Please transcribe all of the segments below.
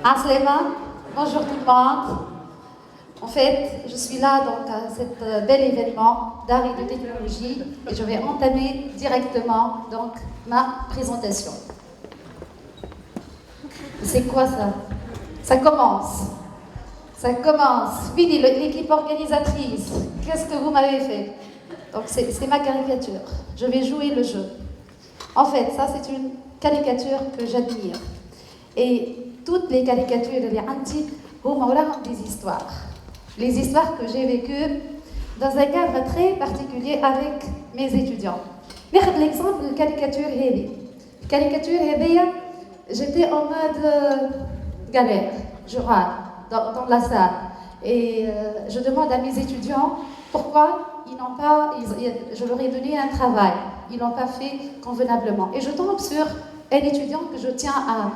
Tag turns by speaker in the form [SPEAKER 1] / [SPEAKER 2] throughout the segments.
[SPEAKER 1] Aslema, bonjour tout le monde. En fait, je suis là donc à cet bel événement d'art et de technologie et je vais entamer directement donc ma présentation. C'est quoi ça? Ça commence. Ça commence. Fini l'équipe organisatrice. Qu'est-ce que vous m'avez fait? Donc c'est ma caricature. Je vais jouer le jeu. En fait, ça c'est une caricature que j'admire. Et toutes les caricatures les anti ont des histoires. Les histoires que j'ai vécues dans un cadre très particulier avec mes étudiants. Regarde l'exemple de la caricature Héli. La caricature Héli, j'étais en mode galère, je râle dans la salle. Et je demande à mes étudiants pourquoi ils n'ont pas, je leur ai donné un travail, ils n'ont pas fait convenablement. Et je tombe sur un étudiant que je tiens à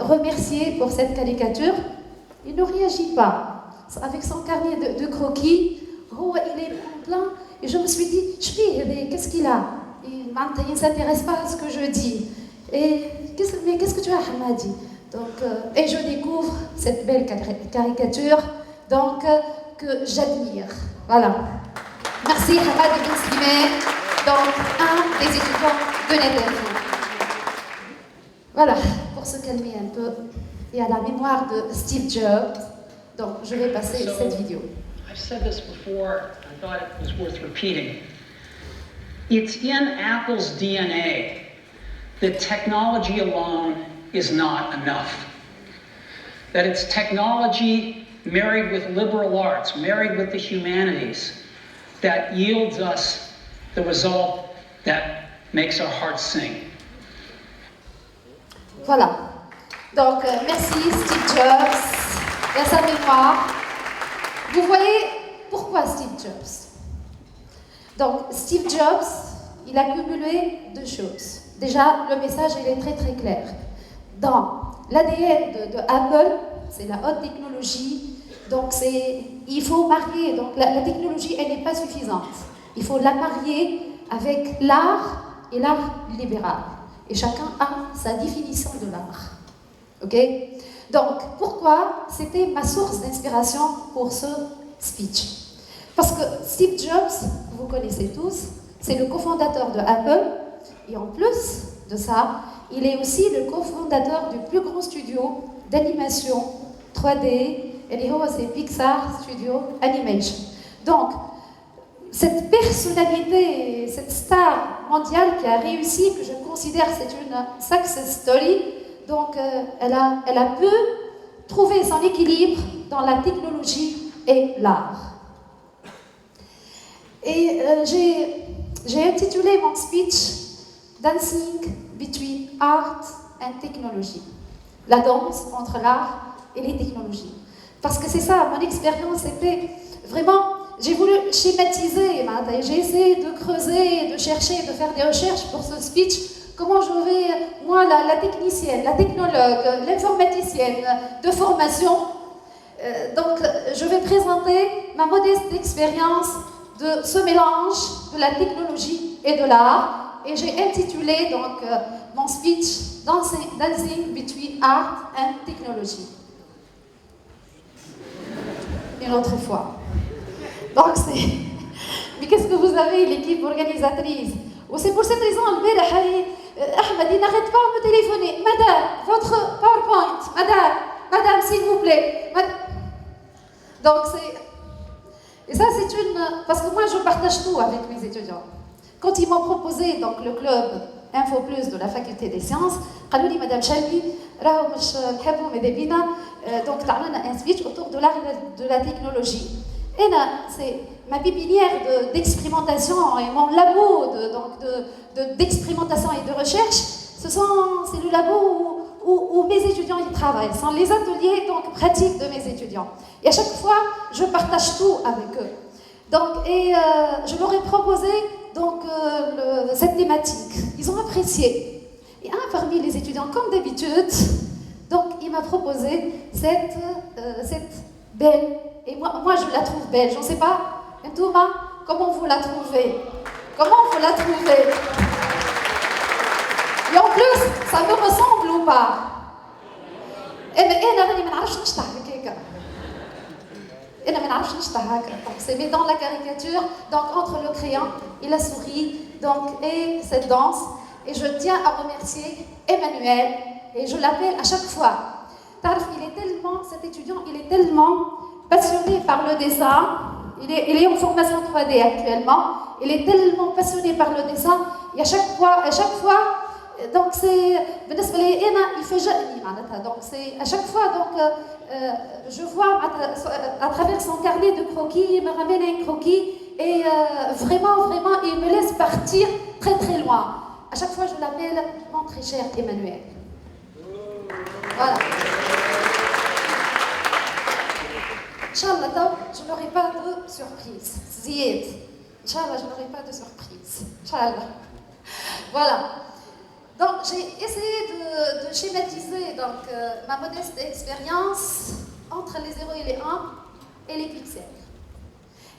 [SPEAKER 1] remercier pour cette caricature. Il ne réagit pas. Avec son carnet de croquis, il est en plein. Et je me suis dit, qu'est-ce qu'il a? Il ne s'intéresse pas à ce que je dis. Et qu'est-ce que tu as, Hamadi? Et je découvre cette belle caricature que j'admire. Voilà. Merci Hamadi Ben Slimé, donc un des étudiants de Netherlands. Voilà, pour se calmer un peu, et à la mémoire de Steve Jobs, donc je vais passer cette vidéo.
[SPEAKER 2] I've said this before, I thought it was worth repeating. It's in Apple's DNA that technology alone is not enough. That it's technology married with liberal arts, married with the humanities, that yields us the result that makes our hearts sing.
[SPEAKER 1] Voilà. Donc, merci Steve Jobs et à sa mémoire. Vous voyez pourquoi Steve Jobs? Donc, Steve Jobs, il a cumulé deux choses. Déjà, le message, il est très très clair. Dans l'ADN de Apple, c'est la haute technologie. Donc, il faut marier. Donc, la technologie, elle n'est pas suffisante. Il faut la marier avec l'art et l'art libéral. Et chacun a sa définition de l'art. Ok? Donc, pourquoi c'était ma source d'inspiration pour ce speech? Parce que Steve Jobs, vous connaissez tous, c'est le cofondateur de Apple. Et en plus de ça, il est aussi le cofondateur du plus grand studio d'animation 3D, et c'est Pixar Studio Animation. Donc, cette personnalité, cette star mondiale qui a réussi, que je considère c'est une success story, donc elle a pu trouver son équilibre dans la technologie et l'art. Et j'ai intitulé mon speech Dancing Between Art and Technology. La danse entre l'art et les technologies. Parce que c'est ça, mon expérience était vraiment... J'ai voulu schématiser, j'ai essayé de creuser, de chercher, de faire des recherches pour ce speech. Comment je vais, moi, la technicienne, la technologue, l'informaticienne de formation, donc je vais présenter ma modeste expérience de ce mélange de la technologie et de l'art. Et j'ai intitulé donc mon speech Dancing Between Art and Technology. Une autre fois. Donc c'est... Mais qu'est-ce que vous avez, l'équipe organisatrice? C'est pour cette raison, Ahmed, il n'arrête pas de me téléphoner. Madame, votre PowerPoint. Madame, s'il vous plaît. Donc c'est... Et ça, c'est une... Parce que moi, je partage tout avec mes étudiants. Quand ils m'ont proposé donc, le club Info Plus de la faculté des sciences, قالوا لي Madame Chalbi, راهو مش نحبوا ماذا بينا donc تعمل لنا un speech autour de l'art et de la technologie. Et là, c'est ma pépinière d'expérimentation et mon labo d'expérimentation et de recherche. C'est le labo où mes étudiants y travaillent. Ce sont les ateliers donc, pratiques de mes étudiants. Et à chaque fois, je partage tout avec eux. Donc, je leur ai proposé donc, cette thématique. Ils ont apprécié. Et un parmi les étudiants, comme d'habitude, donc, il m'a proposé cette belle. Et moi, je la trouve belle. Je ne sais pas, Ntouma, comment vous la trouvez? Comment vous la trouvez? Et en plus, ça me ressemble ou pas? انا راني ما نعرفش نشطح هكاكا. انا ما نعرفش نشطح هكا. Donc c'est mais dans la caricature, donc entre le crayon et la souris, donc et cette danse, et je tiens à remercier Emmanuel, et je l'appelle à chaque fois. Tarf, il est tellement, cet étudiant, il est tellement passionné par le dessin. Il est en formation 3D actuellement. Il est tellement passionné par le dessin. Et à chaque fois, donc c'est, il fait donc c'est à chaque fois, donc je vois à travers son carnet de croquis, il me ramène un croquis et vraiment, il me laisse partir très très loin. À chaque fois, je l'appelle mon très cher Emmanuel. Voilà. Inch'Allah, je n'aurai pas de surprise. Zied. Inch'Allah, je n'aurai pas de surprise. Inch'Allah. Voilà. Donc, j'ai essayé de schématiser donc, ma modeste expérience entre les 0 et les 1 et les pixels.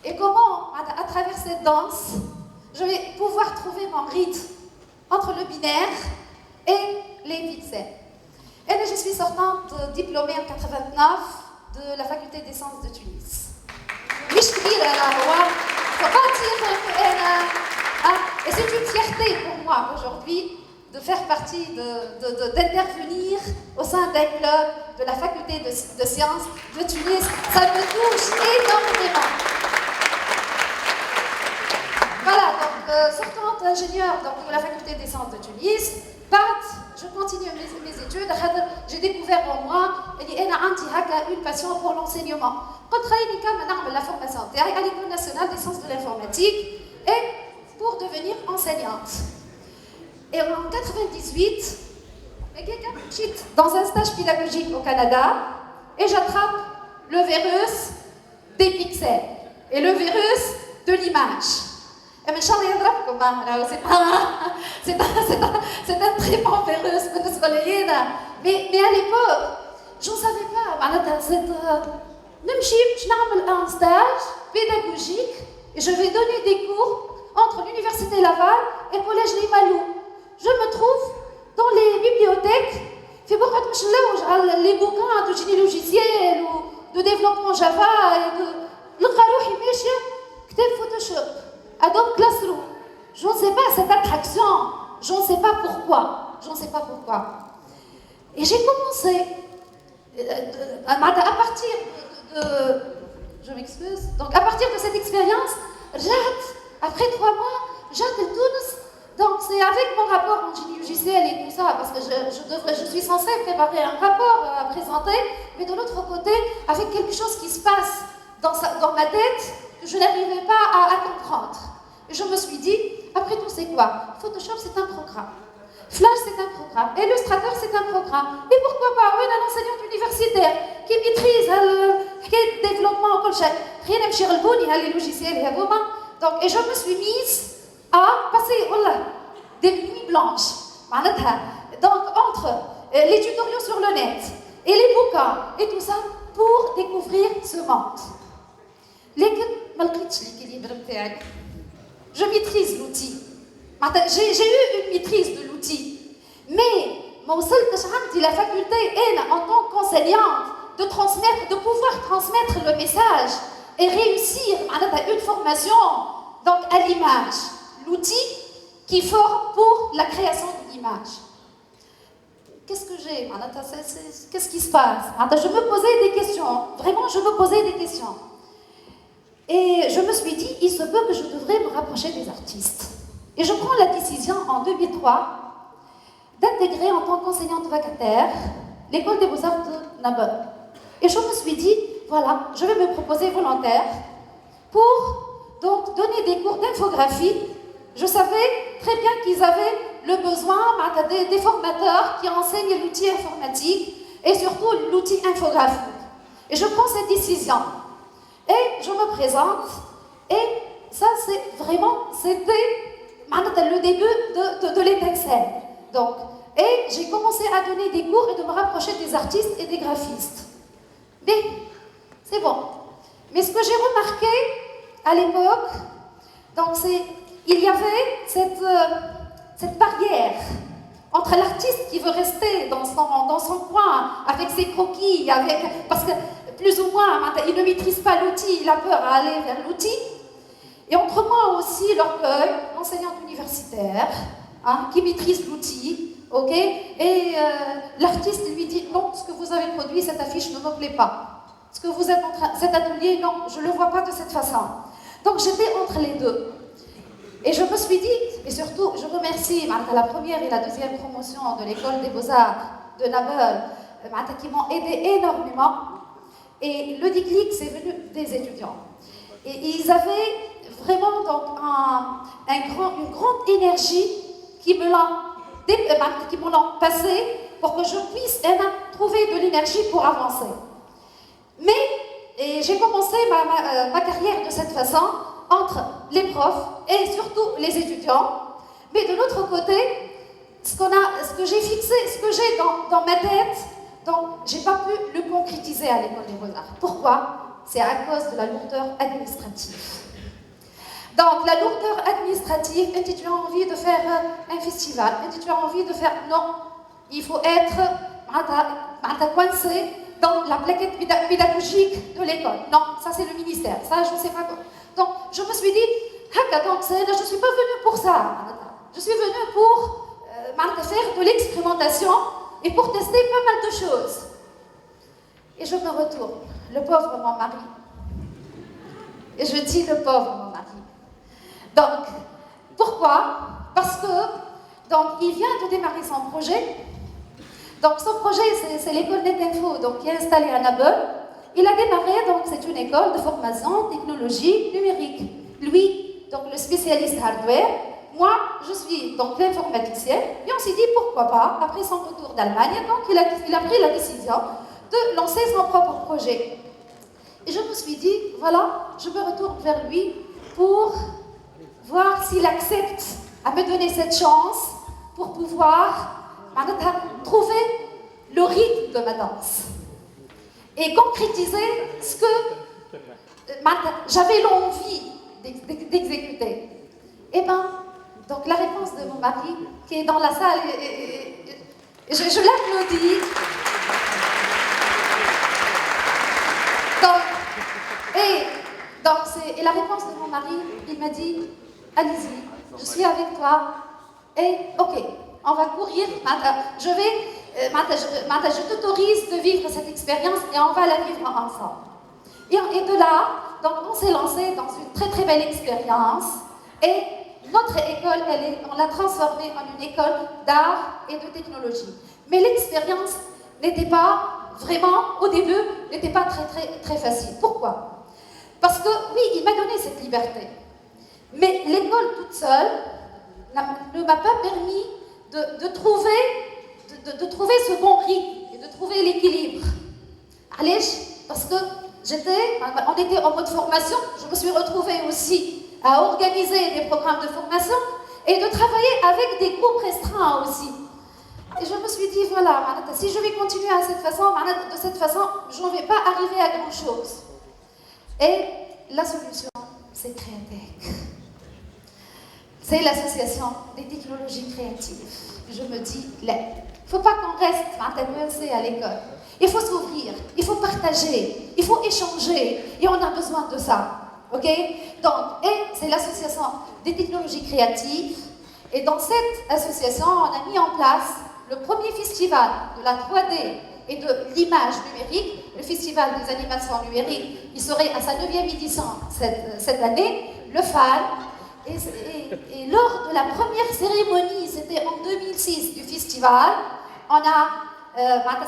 [SPEAKER 1] Et comment, à travers cette danse, je vais pouvoir trouver mon rythme entre le binaire et les pixels. Et là, je suis sortante diplômée en 89 de la faculté des sciences de Tunis. Et c'est une fierté pour moi aujourd'hui de faire partie, d'intervenir au sein d'un club de la faculté de sciences de Tunis. Ça me touche énormément. Voilà, donc sortante ingénieure de la faculté des sciences de Tunis, je continue mes études. J'ai découvert en moi une passion pour l'enseignement. Je la formation à l'École nationale des sciences de l'informatique et pour devenir enseignante. Et en 98, je suis dans un stage pédagogique au Canada et j'attrape le virus des pixels et le virus de l'image. Et mais c'est un très bon virus, mais à l'époque, je ne savais pas. Je vais un stage pédagogique et je vais donner des cours entre l'Université Laval et le Collège Limalou. Je me trouve dans les bibliothèques, les bouquins de génie logiciel ou de développement Java et de Photoshop, Adobe Classroom. Je ne sais pas cette attraction, je ne sais pas pourquoi. Et j'ai commencé à partir je m'excuse. Donc à partir de cette expérience, après 3 mois, j'ai de Tunis. Donc c'est avec mon rapport en génie logiciel et tout ça, parce que je suis censée préparer un rapport à présenter, mais de l'autre côté, avec quelque chose qui se passe dans ma tête que je n'arrivais pas à comprendre. Et je me suis dit, après tout, c'est quoi? Photoshop, c'est un programme. Flash, c'est un programme. Illustrator, c'est un programme. Et pourquoi pas une enseignante universitaire qui maîtrise le développement en colchette. Rien ne me cherche les logiciels et donc, et je me suis mise à passer des nuits blanches. Donc, entre les tutoriaux sur le net et les bouquins et tout ça pour découvrir ce monde. Je maîtrise l'outil. J'ai eu une maîtrise de l'outil. Mais, la faculté, en tant qu'enseignante, de pouvoir transmettre le message et réussir une formation donc, à l'image. L'outil qui forme pour la création d'une image. Qu'est-ce que j'ai? Qu'est-ce qui se passe? Je me posais des questions. Vraiment, je me posais des questions. Et je me suis dit, il se peut que je devrais me rapprocher des artistes. Et je prends la décision en 2003 d'intégrer en tant qu'enseignante vacataire l'école des beaux-arts de Narbonne. Et je me suis dit, voilà, je vais me proposer volontaire pour donc donner des cours d'infographie. Je savais très bien qu'ils avaient le besoin des formateurs qui enseignent l'outil informatique et surtout l'outil infographique. Et je prends cette décision. Et je me présente, et ça c'était le début de l'étincelle. Donc, et j'ai commencé à donner des cours et de me rapprocher des artistes et des graphistes. Mais, c'est bon. Mais ce que j'ai remarqué à l'époque, donc il y avait cette barrière entre l'artiste qui veut rester dans son coin, avec ses croquis, parce que plus ou moins, il ne maîtrise pas l'outil, il a peur à aller vers l'outil. Et entre moi aussi, l'orgueil, l'enseignante universitaire, qui maîtrise l'outil, ok, et l'artiste lui dit non, ce que vous avez produit, cette affiche ne me plaît pas. Ce que vous êtes en train, cet atelier, non, je ne le vois pas de cette façon. Donc j'étais entre les deux. Et je me suis dit, et surtout, je remercie la première et la deuxième promotion de l'école des beaux-arts de Nabeul, qui m'ont aidé énormément. Et le déclic, c'est venu des étudiants. Et ils avaient vraiment donc une grande énergie qui me l'ont passée pour que je puisse trouver de l'énergie pour avancer. Mais j'ai commencé ma carrière de cette façon, entre les profs et surtout les étudiants. Mais de l'autre côté, ce que j'ai fixé, ce que j'ai dans ma tête, donc j'ai pas pu le concrétiser à l'école des beaux-arts. Pourquoi? C'est à cause de la lourdeur administrative. Donc la lourdeur administrative, tu as envie de faire un festival, tu as envie de faire... Non, il faut être coincé dans la plaquette pédagogique de l'école. Non, ça c'est le ministère, ça je ne sais pas quoi. Donc je me suis dit, je ne suis pas venue pour ça. Je suis venue pour faire de l'expérimentation et pour tester pas mal de choses. Et je me retourne, le pauvre mon mari. Et je dis le pauvre mon mari. Donc, pourquoi? Parce que donc, il vient de démarrer son projet. Donc son projet, c'est l'école NetInfo, donc, qui est installée à Nabeul. Il a démarré, donc c'est une école de formation technologie numérique. Lui, donc le spécialiste hardware, moi, je suis donc l'informaticien. Et on s'est dit, pourquoi pas, après son retour d'Allemagne, donc il a pris la décision de lancer son propre projet. Et je me suis dit, voilà, je me retourne vers lui pour voir s'il accepte à me donner cette chance pour pouvoir trouver le rythme de ma danse et concrétiser ce que j'avais l'envie d'exécuter. Et bien, donc la réponse de mon mari, qui est dans la salle, je l'applaudis. Et la réponse de mon mari, il m'a dit, allez-y, je suis avec toi, et ok, on va courir, je t'autorise de vivre cette expérience et on va la vivre ensemble. Et de là, donc on s'est lancé dans une très très belle expérience et notre école, on l'a transformée en une école d'art et de technologie. Mais l'expérience n'était pas vraiment, au début, n'était pas très très très facile. Pourquoi? Parce que oui, il m'a donné cette liberté. Mais l'école toute seule ne m'a pas permis de trouver ce bon rythme et de trouver l'équilibre. Allez, parce que on était en mode formation, je me suis retrouvée aussi à organiser des programmes de formation et de travailler avec des groupes restreints aussi. Et je me suis dit, voilà, si je vais continuer de cette façon, je ne vais pas arriver à grand-chose. Et la solution, c'est Créatech. C'est l'association des technologies créatives. Je me dis, il ne faut pas qu'on reste à l'école. Il faut s'ouvrir, il faut partager, il faut échanger, et on a besoin de ça. Ok? Donc, c'est l'association des technologies créatives, et dans cette association, on a mis en place le premier festival de la 3D et de l'image numérique, le festival des animations numériques. Il serait à sa 9e édition cette année, le FAL. Et lors de la première cérémonie, c'était en 2006 du festival,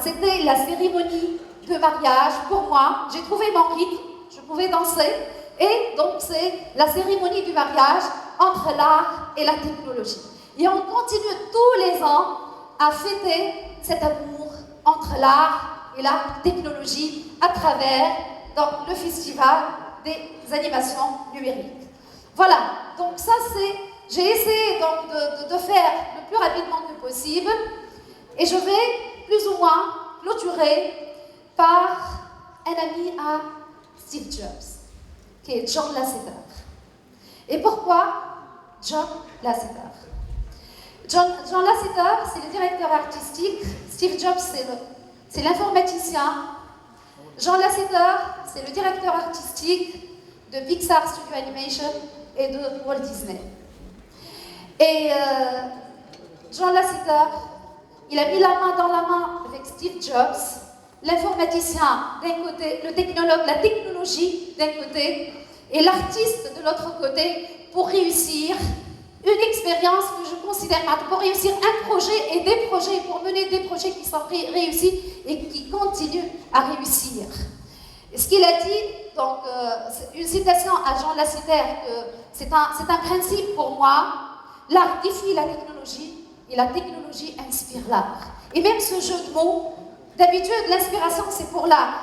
[SPEAKER 1] c'était la cérémonie de mariage pour moi. J'ai trouvé mon rythme, je pouvais danser. Et donc c'est la cérémonie du mariage entre l'art et la technologie. Et on continue tous les ans à fêter cet amour entre l'art et la technologie à travers donc, le festival des animations numériques. Voilà, donc ça c'est... J'ai essayé donc de faire le plus rapidement que possible et je vais plus ou moins clôturer par un ami à Steve Jobs, qui est John Lasseter. Et pourquoi John Lasseter? John Lasseter, c'est le directeur artistique. Steve Jobs, c'est l'informaticien. Jean Lasseter, c'est le directeur artistique de Pixar Studio Animation et de Walt Disney. Et John Lasseter, il a mis la main dans la main avec Steve Jobs, l'informaticien d'un côté, le technologue, la technologie d'un côté, et l'artiste de l'autre côté, pour réussir une expérience que je considère pour réussir un projet et des projets, pour mener des projets qui sont réussis et qui continuent à réussir. Et ce qu'il a dit, donc, une citation à Jean Lasseter, que c'est un principe pour moi, l'art défie la technologie et la technologie inspire l'art. Et même ce jeu de mots, d'habitude, l'inspiration c'est pour l'art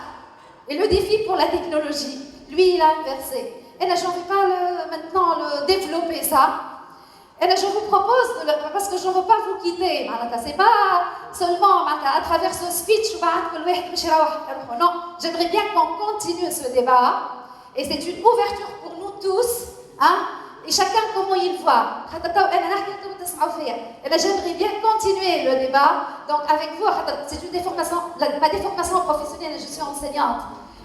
[SPEAKER 1] et le défi pour la technologie. Lui, il a inversé. Et là, je ne vais pas maintenant le développer ça. Et là, je vous propose, parce que je ne veux pas vous quitter, ce n'est pas seulement à travers ce speech, non, j'aimerais bien qu'on continue ce débat, et c'est une ouverture pour nous tous, hein, et chacun comment il voit. Et là, j'aimerais bien continuer le débat, donc avec vous, c'est une déformation, ma déformation professionnelle, je suis enseignante,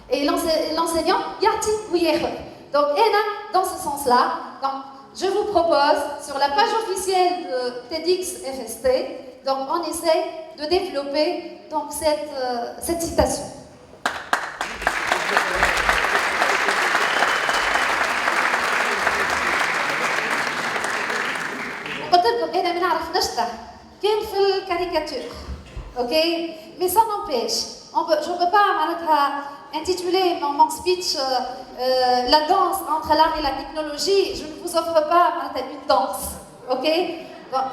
[SPEAKER 1] et l'enseignant, yati ou donc, dans ce sens-là, je vous propose, sur la page officielle de TEDx FST, donc on essaie de développer donc, cette citation. قلت لكم أنا ما نعرف نشطح كان في الكاريكاتور، أوكي؟ Mais ça n'empêche, je ne peux pas intituler mon speech la danse entre l'art et la technologie. Je ne vous offre pas une danse, ok? Bon,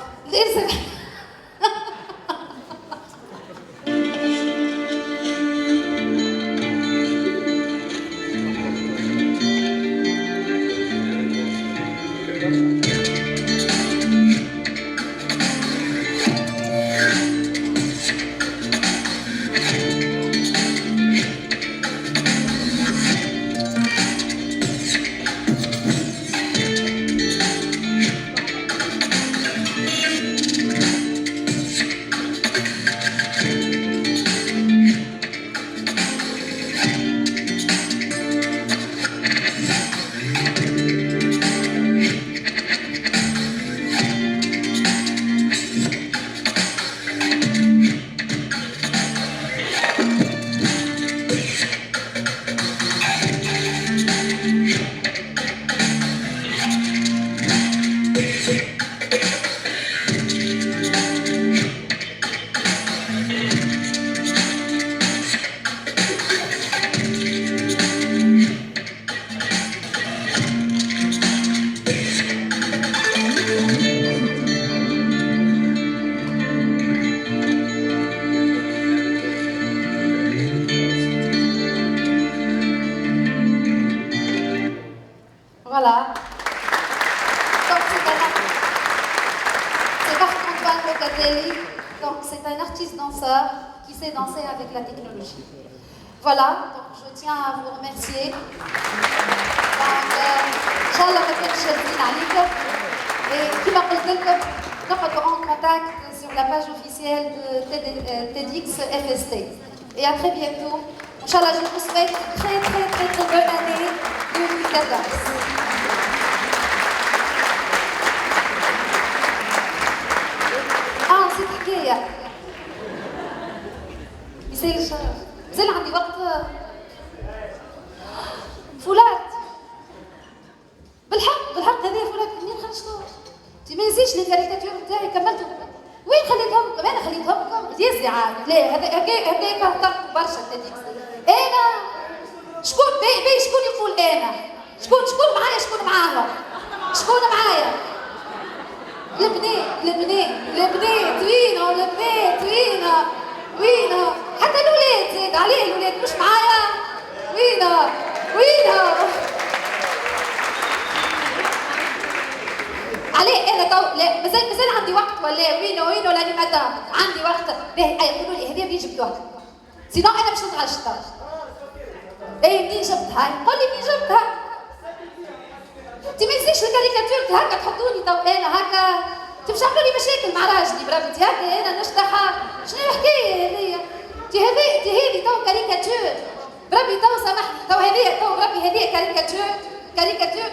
[SPEAKER 1] Voilà. Donc c'est Marc-Antoine Locatelli. Donc c'est un artiste danseur qui sait danser avec la technologie. Voilà, donc je tiens à vous remercier. Donc, Inch'Allah ما كانش شادين عليكم. Et كما قلت لكم نقعدوا en contact sur la page officielle de TEDx FST. Et à très bientôt. Inch'Allah, je vous souhaite une très bonne année 2014. نسيت حكاية يسالش مازال عندي وقت فولاد بالحق هذا فولاد منين خرجتوه؟ انت ما نسيتش لي كاريكاتور نتاعي كملتهم وين خليتهم؟ انا خليتهم يزي عاد لا هذاك كرهت برشا تديك انا شكون باهي شكون يقول انا شكون معايا شكون معاهم شكون معايا البنات وينه حتى الولاد زاد عليه الولاد مش معايا وينه عليه انا تو لا مازال عندي وقت ولا وينه الانيماتور عندي وقت باهي يقولوا لي هذه منين جبتوها سينو انا باش نتغشطها منين جبتها قول لي منين جبتها انت ما تنسيش الكاريكاتور هكا تحطوني تو انا هكا انت باش عملوا لي مشاكل مع راجلي برافو هكا انا نشطحها شنو الحكايه هذيا انت هذه تو كاريكاتور بربي تو سامحني تو هذه تو بربي هذه كاريكاتور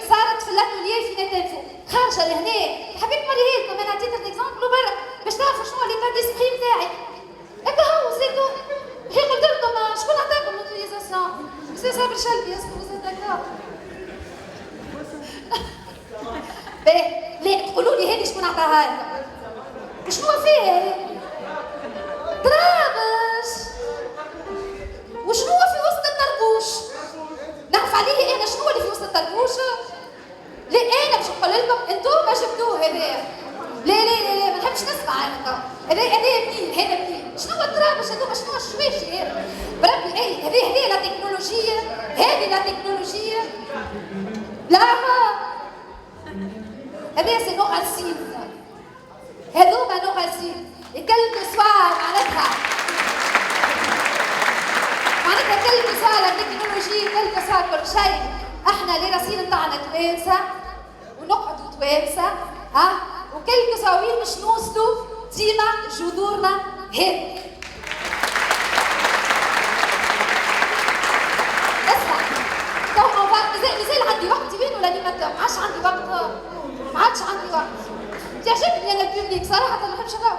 [SPEAKER 1] صارت في الاتوليه في نتنفو خارجه لهنا حبيت نوريها لكم انا عطيت اكزومبل برا باش تعرفوا شنو ليتا ديسبري نتاعي هكا هو سيتو هي قلت لكم شكون عطاكم لوتيليزاسيون سي صابر شلبي اسكو سي داكور لا تقولوا لي هذه شكون عطاها لكم وشنو فيه طرابش وشنو في وسط الطربوش نعرف عليه انا شنو اللي في وسط الطربوش لا انا باش نقول لكم انتم ما جبتوه هذا لا ما نحبش نسمع انا هذا منين هذا منين شنو الطرابش هذوما شنو الشويش هذا بربي اي هذه لا تكنولوجيا لا تكنولوجيا لا هذا سي نوغاسين هذوما نوغاسين كلمة سوا معناتها كلمة سوا التكنولوجيا كلمة سوا كل شيء احنا اللي راسين نتاعنا توانسة ونقعدوا توانسة وكلمة سوا وين مش نوصلوا ديما جذورنا هذه اسمع تو مازال عندي وقت وين ولا لي ما عادش عندي وقت تعجبني انا البوبليك صراحة ما نحبش نروح